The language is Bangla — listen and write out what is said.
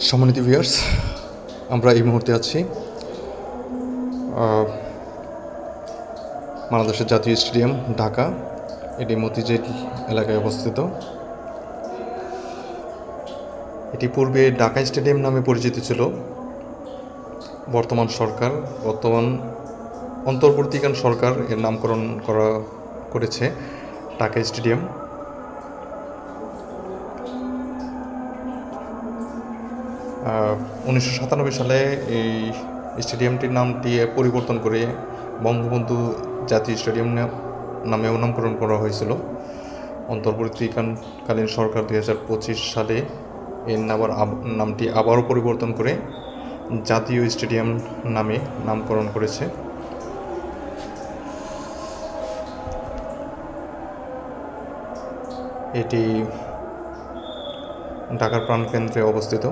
সম্মানিত ভিউয়ার্স, আমরা এই মুহূর্তে আছি বাংলাদেশের জাতীয় স্টেডিয়াম ঢাকা। এটি মতিঝিল এলাকায় অবস্থিত। এটি পূর্বে ঢাকা স্টেডিয়াম নামে পরিচিত ছিল। বর্তমান অন্তর্বর্তীকালীন সরকার এর নামকরণ করেছে ঢাকা স্টেডিয়াম। আহ 1997 সালে এই স্টেডিয়ামটির নামটি পরিবর্তন করে বঙ্গবন্ধু জাতীয় স্টেডিয়াম নামেও নামকরণ করা হয়েছিল। অন্তর্বর্তীকালীন সরকার 2025 সালে এর নামটি আবারও পরিবর্তন করে জাতীয় স্টেডিয়াম নামে নামকরণ করেছে। এটি ঢাকার প্রাণকেন্দ্রে অবস্থিত।